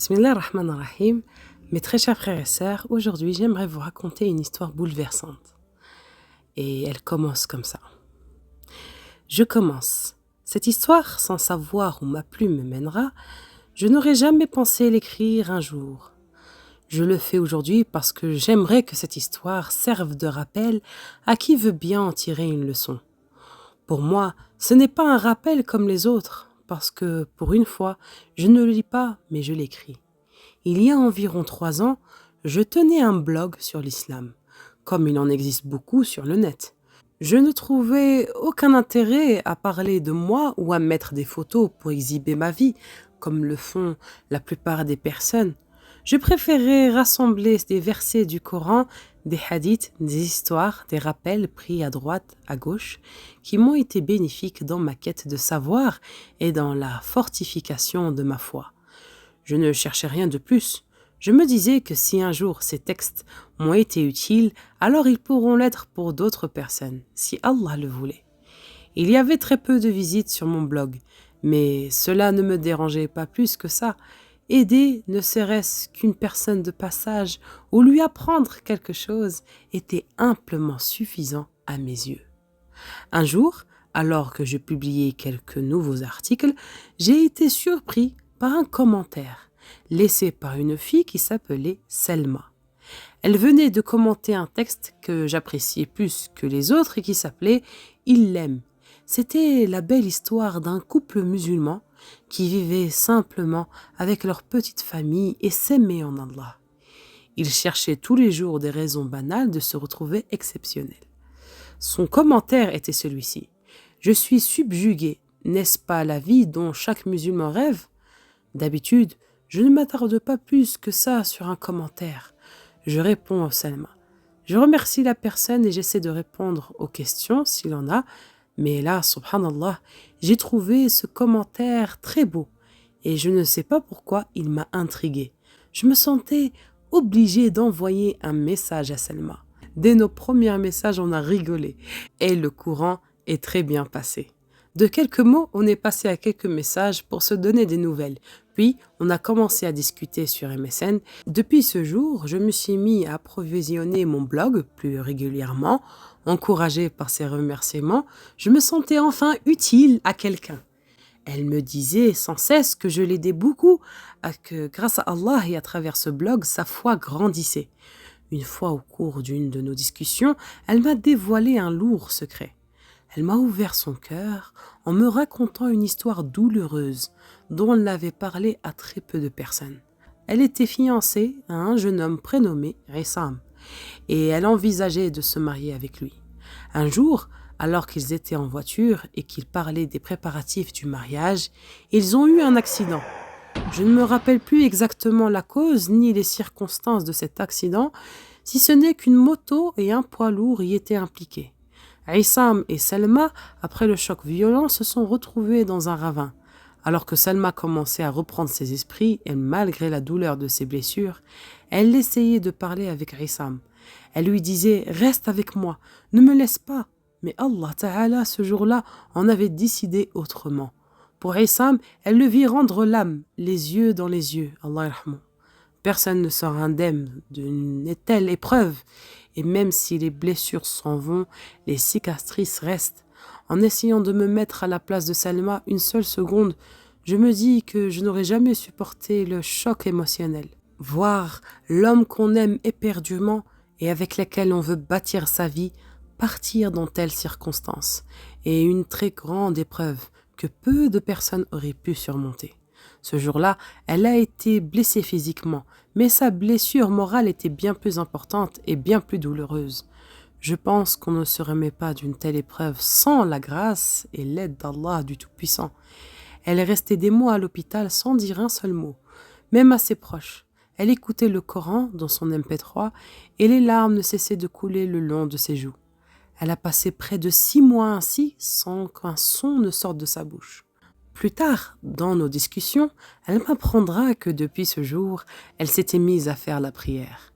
Bismillah ar-Rahman ar-Rahim. Mes très chers frères et sœurs, aujourd'hui j'aimerais vous raconter une histoire bouleversante. Et elle commence comme ça. Je commence. Cette histoire, sans savoir où ma plume me mènera, je n'aurais jamais pensé l'écrire un jour. Je le fais aujourd'hui parce que j'aimerais que cette histoire serve de rappel à qui veut bien en tirer une leçon. Pour moi, ce n'est pas un rappel comme les autres, parce que, pour une fois, je ne le lis pas, mais je l'écris. Il y a environ 3 ans, je tenais un blog sur l'islam, comme il en existe beaucoup sur le net. Je ne trouvais aucun intérêt à parler de moi ou à mettre des photos pour exhiber ma vie, comme le font la plupart des personnes. Je préférais rassembler des versets du Coran, des hadiths, des histoires, des rappels pris à droite, à gauche, qui m'ont été bénéfiques dans ma quête de savoir et dans la fortification de ma foi. Je ne cherchais rien de plus. Je me disais que si un jour ces textes m'ont été utiles, alors ils pourront l'être pour d'autres personnes, si Allah le voulait. Il y avait très peu de visites sur mon blog, mais cela ne me dérangeait pas plus que ça. Aider, ne serait-ce qu'une personne de passage ou lui apprendre quelque chose, était amplement suffisant à mes yeux. Un jour, alors que je publiais quelques nouveaux articles, j'ai été surpris par un commentaire laissé par une fille qui s'appelait Selma. Elle venait de commenter un texte que j'appréciais plus que les autres et qui s'appelait « Il l'aime ». C'était la belle histoire d'un couple musulman qui vivait simplement avec leur petite famille et s'aimait en Allah. Ils cherchaient tous les jours des raisons banales de se retrouver exceptionnels. Son commentaire était celui-ci. « Je suis subjugué, n'est-ce pas la vie dont chaque musulman rêve ? D'habitude, je ne m'attarde pas plus que ça sur un commentaire. Je réponds au Salma. Je remercie la personne et j'essaie de répondre aux questions s'il en a, mais là, subhanallah, j'ai trouvé ce commentaire très beau et je ne sais pas pourquoi il m'a intrigué. Je me sentais obligée d'envoyer un message à Salma. Dès nos premiers messages, on a rigolé et le courant est très bien passé. De quelques mots, on est passé à quelques messages pour se donner des nouvelles. Puis, on a commencé à discuter sur MSN. Depuis ce jour, je me suis mis à approvisionner mon blog plus régulièrement. Encouragée par ses remerciements, je me sentais enfin utile à quelqu'un. Elle me disait sans cesse que je l'aidais beaucoup, que grâce à Allah et à travers ce blog, sa foi grandissait. Une fois au cours d'une de nos discussions, elle m'a dévoilé un lourd secret. Elle m'a ouvert son cœur en me racontant une histoire douloureuse dont elle n'avait parlé à très peu de personnes. Elle était fiancée à un jeune homme prénommé Rissam et elle envisageait de se marier avec lui. Un jour, alors qu'ils étaient en voiture et qu'ils parlaient des préparatifs du mariage, ils ont eu un accident. Je ne me rappelle plus exactement la cause ni les circonstances de cet accident, si ce n'est qu'une moto et un poids lourd y étaient impliqués. Issam et Selma, après le choc violent, se sont retrouvés dans un ravin. Alors que Selma commençait à reprendre ses esprits et malgré la douleur de ses blessures, elle essayait de parler avec Issam. Elle lui disait « Reste avec moi, ne me laisse pas ». Mais Allah Ta'ala, ce jour-là, en avait décidé autrement. Pour Issam, elle le vit rendre l'âme, les yeux dans les yeux. Allah yarhamou. Personne ne sort indemne d'une telle épreuve. Et même si les blessures s'en vont, les cicatrices restent. En essayant de me mettre à la place de Salma une seule seconde, je me dis que je n'aurais jamais supporté le choc émotionnel. Voir l'homme qu'on aime éperdument et avec lequel on veut bâtir sa vie partir dans telles circonstances est une très grande épreuve que peu de personnes auraient pu surmonter. Ce jour-là, elle a été blessée physiquement, mais sa blessure morale était bien plus importante et bien plus douloureuse. Je pense qu'on ne se remet pas d'une telle épreuve sans la grâce et l'aide d'Allah du Tout-Puissant. Elle est restée des mois à l'hôpital sans dire un seul mot, même à ses proches. Elle écoutait le Coran dans son MP3 et les larmes ne cessaient de couler le long de ses joues. Elle a passé près de 6 mois ainsi sans qu'un son ne sorte de sa bouche. Plus tard, dans nos discussions, elle m'apprendra que depuis ce jour, elle s'était mise à faire la prière.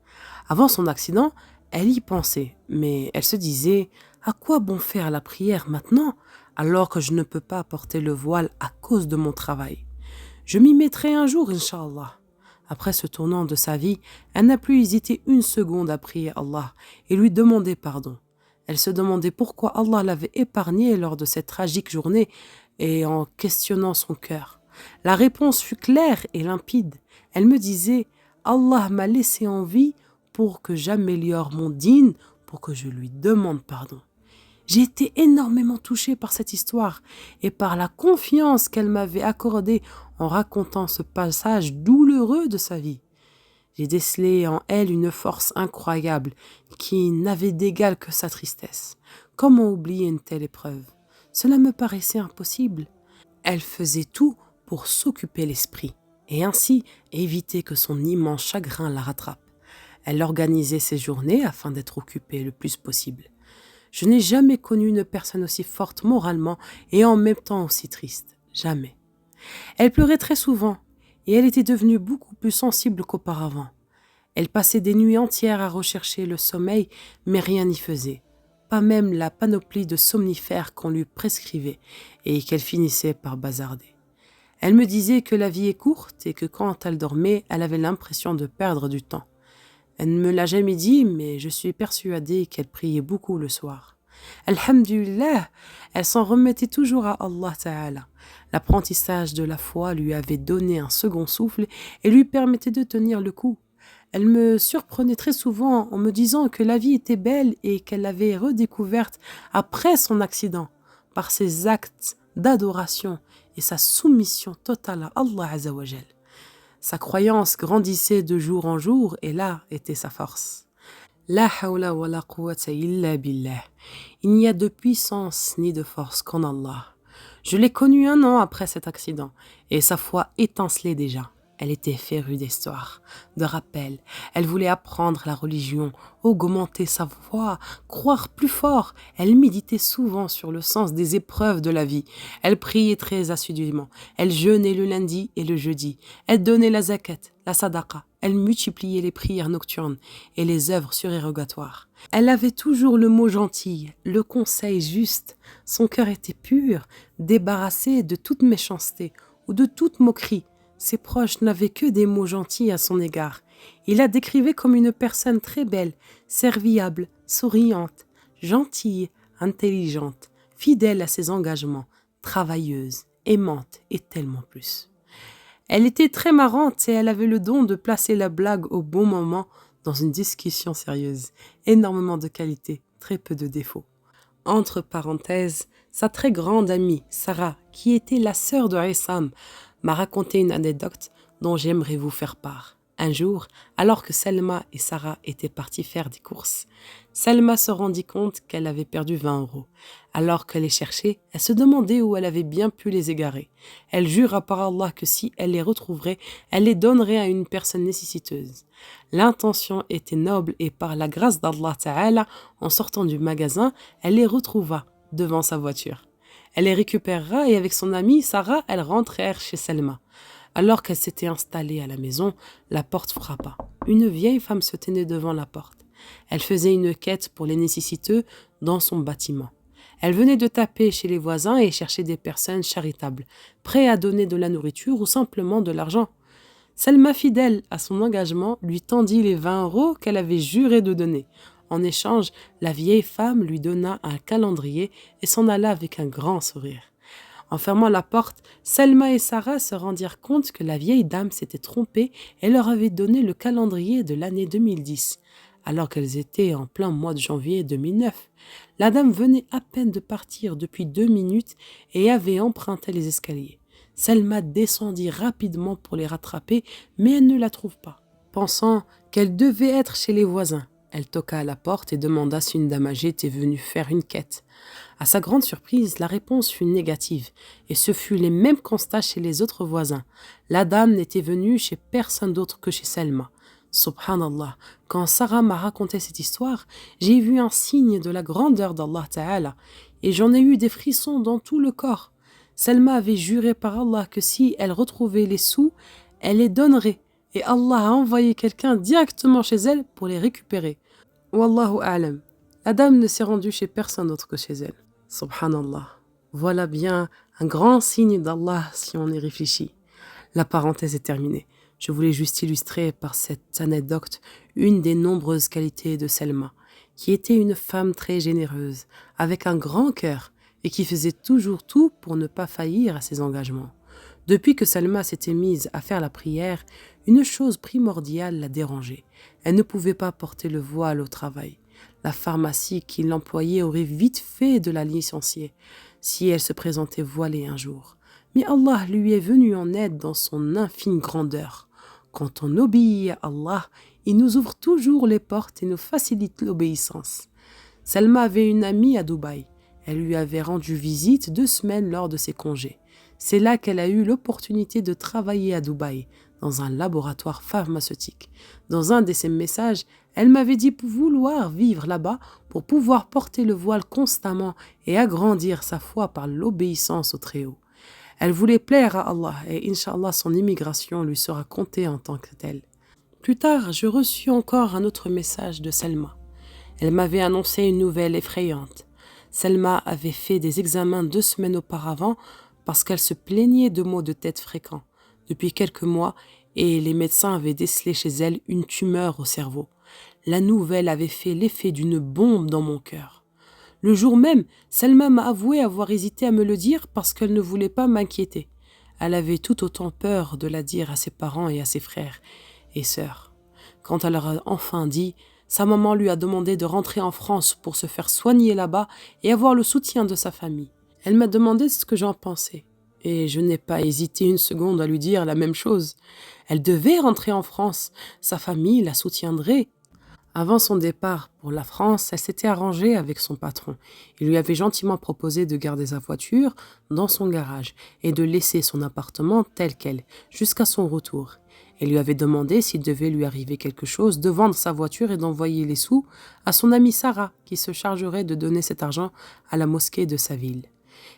Avant son accident, elle y pensait, mais elle se disait « À quoi bon faire la prière maintenant, alors que je ne peux pas porter le voile à cause de mon travail ? Je m'y mettrai un jour, Inch'Allah. » Après ce tournant de sa vie, elle n'a plus hésité une seconde à prier Allah et lui demander pardon. Elle se demandait pourquoi Allah l'avait épargnée lors de cette tragique journée et en questionnant son cœur. La réponse fut claire et limpide. Elle me disait: Allah m'a laissé en vie pour que j'améliore mon dîn, pour que je lui demande pardon. J'ai été énormément touchée par cette histoire et par la confiance qu'elle m'avait accordée en racontant ce passage douloureux de sa vie. J'ai décelé en elle une force incroyable qui n'avait d'égal que sa tristesse. Comment oublier une telle épreuve? Cela me paraissait impossible. Elle faisait tout pour s'occuper l'esprit et ainsi éviter que son immense chagrin la rattrape. Elle organisait ses journées afin d'être occupée le plus possible. Je n'ai jamais connu une personne aussi forte moralement et en même temps aussi triste. Jamais. Elle pleurait très souvent et elle était devenue beaucoup plus sensible qu'auparavant. Elle passait des nuits entières à rechercher le sommeil, mais rien n'y faisait. Pas même la panoplie de somnifères qu'on lui prescrivait et qu'elle finissait par bazarder. Elle me disait que la vie est courte et que quand elle dormait, elle avait l'impression de perdre du temps. Elle ne me l'a jamais dit, mais je suis persuadée qu'elle priait beaucoup le soir. Alhamdulillah, elle s'en remettait toujours à Allah Ta'ala. L'apprentissage de la foi lui avait donné un second souffle et lui permettait de tenir le coup. Elle me surprenait très souvent en me disant que la vie était belle et qu'elle l'avait redécouverte après son accident, par ses actes d'adoration et sa soumission totale à Allah Azzawajal. Sa croyance grandissait de jour en jour et là était sa force. La hawla wa la quwwata illa billah. Il n'y a de puissance ni de force qu'en Allah. Je l'ai connue 1 an après cet accident et sa foi étincelait déjà. Elle était férue d'histoire, de rappel. Elle voulait apprendre la religion, augmenter sa foi, croire plus fort. Elle méditait souvent sur le sens des épreuves de la vie. Elle priait très assidûment. Elle jeûnait le lundi et le jeudi. Elle donnait la zakat, la sadaqa. Elle multipliait les prières nocturnes et les œuvres surérogatoires. Elle avait toujours le mot gentil, le conseil juste. Son cœur était pur, débarrassé de toute méchanceté ou de toute moquerie. Ses proches n'avaient que des mots gentils à son égard. Il la décrivait comme une personne très belle, serviable, souriante, gentille, intelligente, fidèle à ses engagements, travailleuse, aimante et tellement plus. Elle était très marrante et elle avait le don de placer la blague au bon moment dans une discussion sérieuse. Énormément de qualités, très peu de défauts. Entre parenthèses, sa très grande amie, Sarah, qui était la sœur de Issam, m'a raconté une anecdote dont j'aimerais vous faire part. Un jour, alors que Selma et Sarah étaient parties faire des courses, Selma se rendit compte qu'elle avait perdu 20 €. Alors qu'elle les cherchait, elle se demandait où elle avait bien pu les égarer. Elle jura par Allah que si elle les retrouverait, elle les donnerait à une personne nécessiteuse. L'intention était noble et par la grâce d'Allah Ta'ala, en sortant du magasin, elle les retrouva devant sa voiture. Elle les récupérera et avec son amie Sarah, elles rentrèrent chez Selma. Alors qu'elle s'était installée à la maison, la porte frappa. Une vieille femme se tenait devant la porte. Elle faisait une quête pour les nécessiteux dans son bâtiment. Elle venait de taper chez les voisins et cherchait des personnes charitables, prêtes à donner de la nourriture ou simplement de l'argent. Selma, fidèle à son engagement, lui tendit les 20 € qu'elle avait juré de donner. En échange, la vieille femme lui donna un calendrier et s'en alla avec un grand sourire. En fermant la porte, Selma et Sarah se rendirent compte que la vieille dame s'était trompée et leur avait donné le calendrier de l'année 2010, alors qu'elles étaient en plein mois de janvier 2009. La dame venait à peine de partir depuis 2 minutes et avait emprunté les escaliers. Selma descendit rapidement pour les rattraper, mais elle ne la trouve pas. Pensant qu'elle devait être chez les voisins, elle toqua à la porte et demanda si une dame âgée était venue faire une quête. À sa grande surprise, la réponse fut négative, et ce fut les mêmes constats chez les autres voisins. La dame n'était venue chez personne d'autre que chez Selma. Subhanallah, quand Sarah m'a raconté cette histoire, j'ai vu un signe de la grandeur d'Allah Ta'ala, et j'en ai eu des frissons dans tout le corps. Selma avait juré par Allah que si elle retrouvait les sous, elle les donnerait, et Allah a envoyé quelqu'un directement chez elle pour les récupérer. Wallahu a'lam. La dame ne s'est rendue chez personne d'autre que chez elle. Subhanallah. Voilà bien un grand signe d'Allah si on y réfléchit. La parenthèse est terminée. Je voulais juste illustrer par cette anecdote une des nombreuses qualités de Selma, qui était une femme très généreuse, avec un grand cœur et qui faisait toujours tout pour ne pas faillir à ses engagements. Depuis que Selma s'était mise à faire la prière, une chose primordiale la dérangeait. Elle ne pouvait pas porter le voile au travail. La pharmacie qui l'employait aurait vite fait de la licencier si elle se présentait voilée un jour. Mais Allah lui est venu en aide dans son infinie grandeur. Quand on obéit à Allah, il nous ouvre toujours les portes et nous facilite l'obéissance. Selma avait une amie à Dubaï. Elle lui avait rendu visite 2 semaines lors de ses congés. C'est là qu'elle a eu l'opportunité de travailler à Dubaï, dans un laboratoire pharmaceutique. Dans un de ses messages, elle m'avait dit vouloir vivre là-bas pour pouvoir porter le voile constamment et agrandir sa foi par l'obéissance au Très-Haut. Elle voulait plaire à Allah et Inch'Allah son immigration lui sera comptée en tant que telle. Plus tard, je reçus encore un autre message de Selma. Elle m'avait annoncé une nouvelle effrayante. Selma avait fait des examens 2 semaines auparavant parce qu'elle se plaignait de maux de tête fréquents depuis quelques mois et les médecins avaient décelé chez elle une tumeur au cerveau. La nouvelle avait fait l'effet d'une bombe dans mon cœur. Le jour même, Selma m'a avoué avoir hésité à me le dire parce qu'elle ne voulait pas m'inquiéter. Elle avait tout autant peur de la dire à ses parents et à ses frères et sœurs. Quand elle leur a enfin dit, sa maman lui a demandé de rentrer en France pour se faire soigner là-bas et avoir le soutien de sa famille. Elle m'a demandé ce que j'en pensais. Et je n'ai pas hésité une seconde à lui dire la même chose. Elle devait rentrer en France. Sa famille la soutiendrait. Avant son départ pour la France, elle s'était arrangée avec son patron. Il lui avait gentiment proposé de garder sa voiture dans son garage et de laisser son appartement tel quel jusqu'à son retour. Elle lui avait demandé s'il devait lui arriver quelque chose de vendre sa voiture et d'envoyer les sous à son amie Sarah qui se chargerait de donner cet argent à la mosquée de sa ville.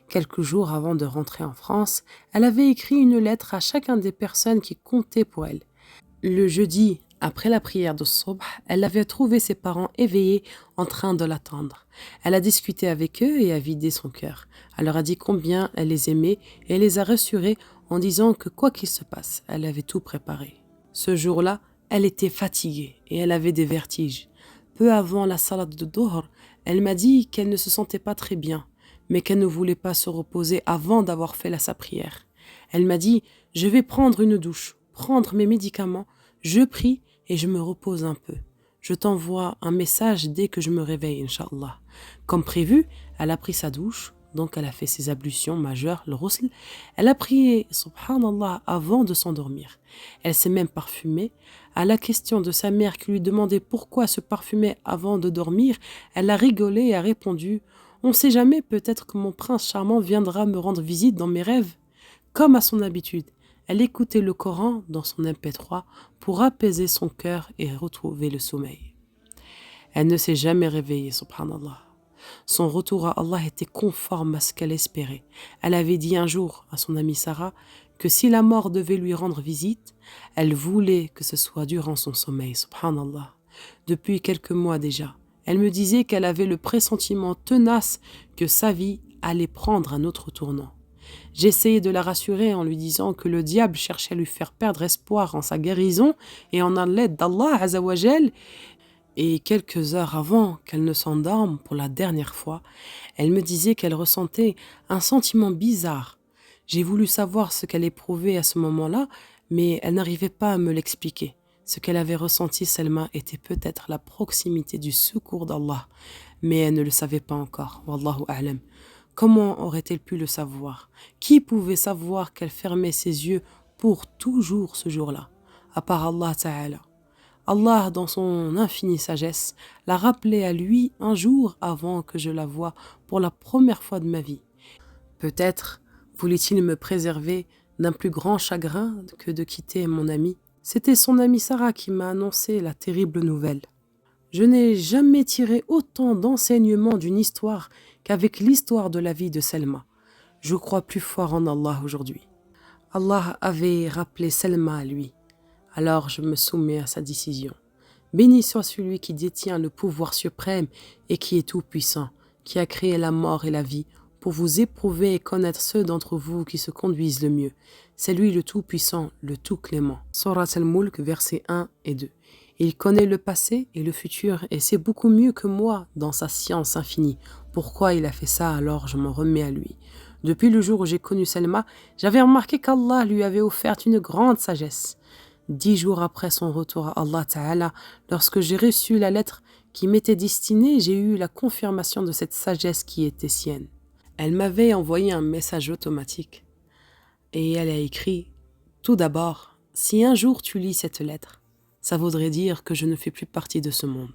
Quelques jours avant de rentrer en France, elle avait écrit une lettre à chacun des personnes qui comptaient pour elle. Le jeudi, après la prière de Subh, elle avait trouvé ses parents éveillés en train de l'attendre. Elle a discuté avec eux et a vidé son cœur. Elle leur a dit combien elle les aimait et les a rassurés en disant que quoi qu'il se passe, elle avait tout préparé. Ce jour-là, elle était fatiguée et elle avait des vertiges. Peu avant la salat de Dhuhr, elle m'a dit qu'elle ne se sentait pas très bien, mais qu'elle ne voulait pas se reposer avant d'avoir fait sa prière. Elle m'a dit « Je vais prendre une douche, prendre mes médicaments, je prie et je me repose un peu. Je t'envoie un message dès que je me réveille, Inch'Allah. » Comme prévu, elle a pris sa douche, donc elle a fait ses ablutions majeures, le ghusl. Elle a prié, subhanallah, avant de s'endormir. Elle s'est même parfumée. À la question de sa mère qui lui demandait pourquoi se parfumer avant de dormir, elle a rigolé et a répondu « On ne sait jamais, peut-être que mon prince charmant viendra me rendre visite dans mes rêves. » Comme à son habitude, elle écoutait le Coran dans son MP3 pour apaiser son cœur et retrouver le sommeil. Elle ne s'est jamais réveillée, subhanallah. Son retour à Allah était conforme à ce qu'elle espérait. Elle avait dit un jour à son amie Sarah que si la mort devait lui rendre visite, elle voulait que ce soit durant son sommeil, subhanallah. Depuis quelques mois déjà, elle me disait qu'elle avait le pressentiment tenace que sa vie allait prendre un autre tournant. J'essayais de la rassurer en lui disant que le diable cherchait à lui faire perdre espoir en sa guérison et en l'aide d'Allah Azzawajal. Et quelques heures avant qu'elle ne s'endorme pour la dernière fois, elle me disait qu'elle ressentait un sentiment bizarre. J'ai voulu savoir ce qu'elle éprouvait à ce moment-là, mais elle n'arrivait pas à me l'expliquer. Ce qu'elle avait ressenti, Selma, était peut-être la proximité du secours d'Allah, mais elle ne le savait pas encore. Wallahu a'lam. Comment aurait-elle pu le savoir? Qui pouvait savoir qu'elle fermait ses yeux pour toujours ce jour-là, à part Allah Ta'ala? Allah, dans son infinie sagesse, l'a rappelé à lui un jour avant que je la voie pour la première fois de ma vie. Peut-être voulait-il me préserver d'un plus grand chagrin que de quitter mon amie. C'était son amie Sarah qui m'a annoncé la terrible nouvelle. Je n'ai jamais tiré autant d'enseignements d'une histoire qu'avec l'histoire de la vie de Selma. Je crois plus fort en Allah aujourd'hui. Allah avait rappelé Selma à lui. Alors je me soumets à sa décision. Béni soit celui qui détient le pouvoir suprême et qui est tout-puissant, qui a créé la mort et la vie pour vous éprouver et connaître ceux d'entre vous qui se conduisent le mieux. C'est lui le Tout-Puissant, le Tout-Clément. Surat Al-Mulk, versets 1 et 2. Il connaît le passé et le futur et c'est beaucoup mieux que moi dans sa science infinie. Pourquoi il a fait ça, alors je m'en remets à lui. Depuis le jour où j'ai connu Selma, j'avais remarqué qu'Allah lui avait offert une grande sagesse. 10 jours après son retour à Allah Ta'ala, lorsque j'ai reçu la lettre qui m'était destinée, j'ai eu la confirmation de cette sagesse qui était sienne. Elle m'avait envoyé un message automatique et elle a écrit « Tout d'abord, si un jour tu lis cette lettre, ça voudrait dire que je ne fais plus partie de ce monde. »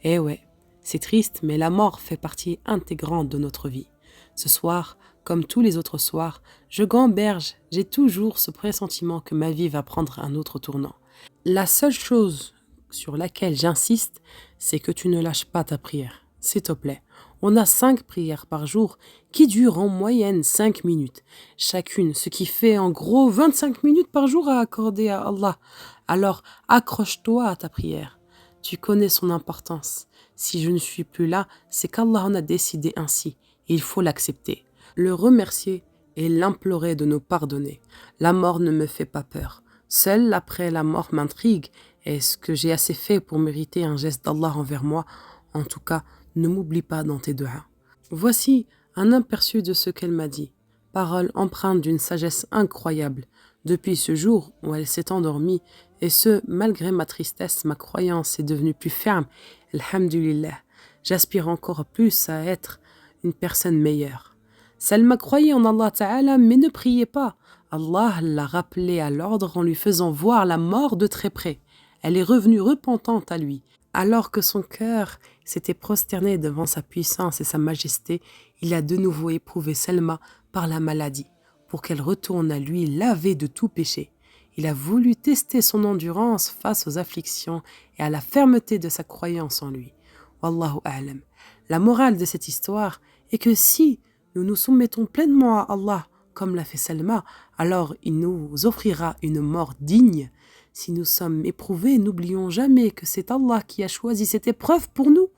Eh ouais, c'est triste, mais la mort fait partie intégrante de notre vie. Ce soir, comme tous les autres soirs, je gamberge, j'ai toujours ce pressentiment que ma vie va prendre un autre tournant. La seule chose sur laquelle j'insiste, c'est que tu ne lâches pas ta prière, s'il te plaît. On a 5 prières par jour qui durent en moyenne 5 minutes, chacune, ce qui fait en gros 25 minutes par jour à accorder à Allah. Alors accroche-toi à ta prière. Tu connais son importance. Si je ne suis plus là, c'est qu'Allah en a décidé ainsi. Il faut l'accepter, le remercier et l'implorer de nous pardonner. La mort ne me fait pas peur. Seule après la mort m'intrigue. Est-ce que j'ai assez fait pour mériter un geste d'Allah envers moi? En tout cas, ne m'oublie pas dans tes du'as. Voici un aperçu de ce qu'elle m'a dit. Parole empreinte d'une sagesse incroyable. Depuis ce jour où elle s'est endormie, et ce, malgré ma tristesse, ma croyance est devenue plus ferme. Alhamdulillah, j'aspire encore plus à être une personne meilleure. Salma croyait en Allah Ta'ala, mais ne priait pas. Allah l'a rappelée à l'ordre en lui faisant voir la mort de très près. Elle est revenue repentante à lui. Alors que son cœur s'était prosterné devant sa puissance et sa majesté, il a de nouveau éprouvé Selma par la maladie, pour qu'elle retourne à lui lavée de tout péché. Il a voulu tester son endurance face aux afflictions et à la fermeté de sa croyance en lui. Wallahu a'lam. La morale de cette histoire est que si nous nous soumettons pleinement à Allah, comme l'a fait Selma, alors il nous offrira une mort digne. Si nous sommes éprouvés, n'oublions jamais que c'est Allah qui a choisi cette épreuve pour nous.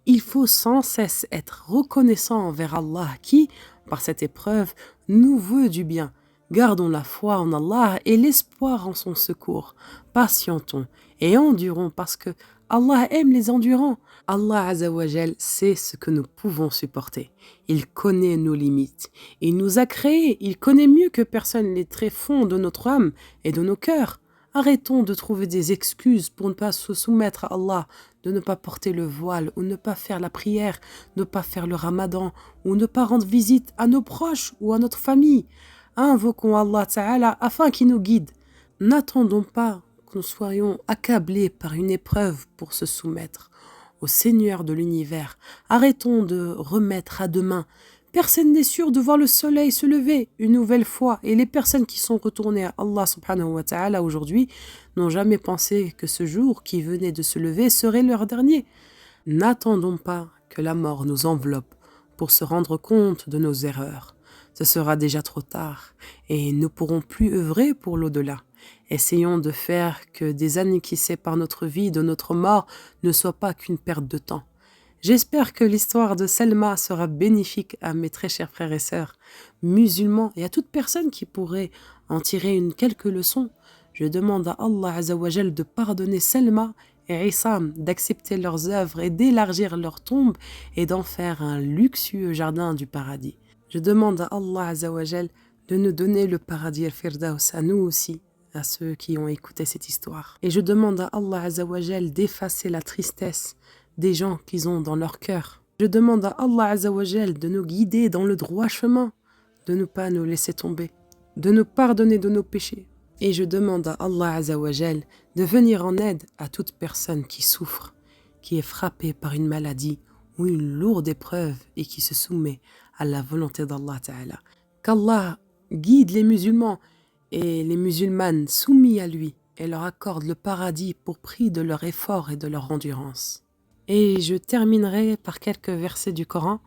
Il faut sans cesse être reconnaissant envers Allah qui, par cette épreuve, nous veut du bien. Gardons la foi en Allah et l'espoir en son secours. Patientons et endurons parce que Allah aime les endurants. Allah Azzawajal sait ce que nous pouvons supporter. Il connaît nos limites. Il nous a créés. Il connaît mieux que personne les tréfonds de notre âme et de nos cœurs. Arrêtons de trouver des excuses pour ne pas se soumettre à Allah, de ne pas porter le voile ou ne pas faire la prière, ne pas faire le ramadan ou ne pas rendre visite à nos proches ou à notre famille. Invoquons Allah Ta'ala afin qu'il nous guide. N'attendons pas que nous soyons accablés par une épreuve pour se soumettre au Seigneur de l'univers. Arrêtons de remettre à demain. Personne n'est sûr de voir le soleil se lever une nouvelle fois et les personnes qui sont retournées à Allah subhanahu wa ta'ala aujourd'hui n'ont jamais pensé que ce jour qui venait de se lever serait leur dernier. N'attendons pas que la mort nous enveloppe pour se rendre compte de nos erreurs. Ce sera déjà trop tard et nous ne pourrons plus œuvrer pour l'au-delà. Essayons de faire que des années qui séparent notre vie de notre mort ne soient pas qu'une perte de temps. J'espère que l'histoire de Selma sera bénéfique à mes très chers frères et sœurs musulmans et à toute personne qui pourrait en tirer quelques leçons. Je demande à Allah Azzawajal de pardonner Selma et Issam, d'accepter leurs œuvres et d'élargir leur tombe et d'en faire un luxueux jardin du paradis. Je demande à Allah Azzawajal de nous donner le paradis al-Firdaus à nous aussi, à ceux qui ont écouté cette histoire. Et je demande à Allah Azzawajal d'effacer la tristesse des gens qu'ils ont dans leur cœur. Je demande à Allah Azzawajal de nous guider dans le droit chemin, de ne pas nous laisser tomber, de nous pardonner de nos péchés. Et je demande à Allah Azzawajal de venir en aide à toute personne qui souffre, qui est frappée par une maladie ou une lourde épreuve et qui se soumet à la volonté d'Allah Ta'ala. Qu'Allah guide les musulmans et les musulmanes soumis à lui et leur accorde le paradis pour prix de leur effort et de leur endurance. Et je terminerai par quelques versets du Coran.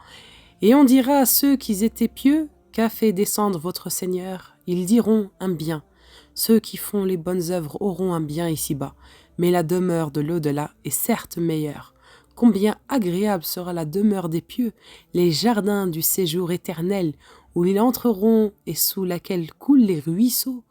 Et on dira à ceux qui étaient pieux, qu'a fait descendre votre Seigneur? Ils diront un bien. Ceux qui font les bonnes œuvres auront un bien ici-bas. Mais la demeure de l'au-delà est certes meilleure. Combien agréable sera la demeure des pieux, les jardins du séjour éternel, où ils entreront et sous laquelle coulent les ruisseaux.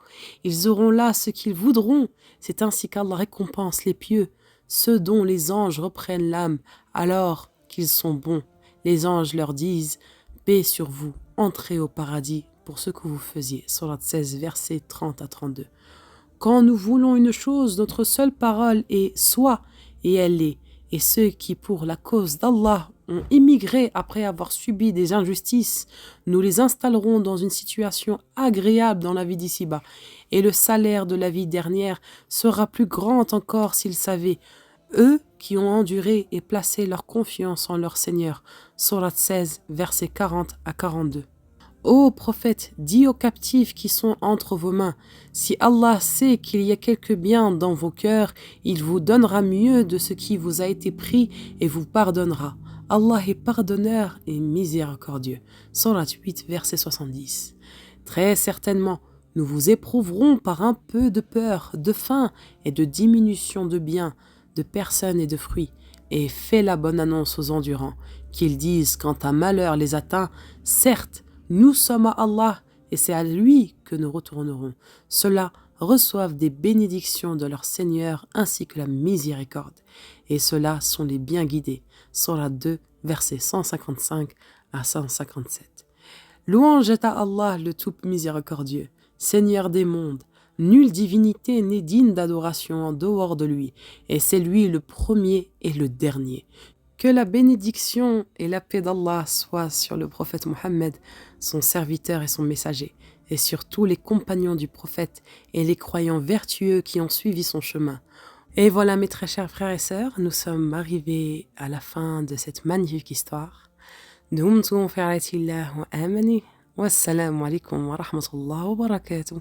Ils auront là ce qu'ils voudront. C'est ainsi qu'Allah récompense les pieux, ceux dont les anges reprennent l'âme, alors qu'ils sont bons. Les anges leur disent « Paix sur vous, entrez au paradis pour ce que vous faisiez ». Sourate 16, versets 30 à 32. Quand nous voulons une chose, notre seule parole est « soit » et elle est. Et ceux qui, pour la cause d'Allah, ont immigré après avoir subi des injustices, nous les installerons dans une situation agréable dans la vie d'ici-bas. Et le salaire de la vie dernière sera plus grand encore s'ils savaient, eux qui ont enduré et placé leur confiance en leur Seigneur. Sourate 16, versets 40 à 42. Ô prophète, dis aux captifs qui sont entre vos mains, si Allah sait qu'il y a quelque bien dans vos cœurs, il vous donnera mieux de ce qui vous a été pris et vous pardonnera. Allah est pardonneur et miséricordieux. Sourate 8, verset 70. Très certainement, nous vous éprouverons par un peu de peur, de faim et de diminution de biens, de personnes et de fruits. Et fais la bonne annonce aux endurants, qu'ils disent quand un malheur les atteint, certes, nous sommes à Allah et c'est à lui que nous retournerons. Ceux-là reçoivent des bénédictions de leur Seigneur ainsi que la miséricorde. Et ceux-là sont les bien guidés. Sourate 2, versets 155 à 157. Louange est à Allah le tout miséricordieux, Seigneur des mondes. Nulle divinité n'est digne d'adoration en dehors de lui, et c'est lui le premier et le dernier. Que la bénédiction et la paix d'Allah soient sur le prophète Mohammed, son serviteur et son messager, et sur tous les compagnons du prophète et les croyants vertueux qui ont suivi son chemin. Et voilà mes très chers frères et sœurs, nous sommes arrivés à la fin de cette magnifique histoire. Dumtum fi 'ayatillah wa amani. Wassalamu alaikum wa rahmatullahi wa barakatuh.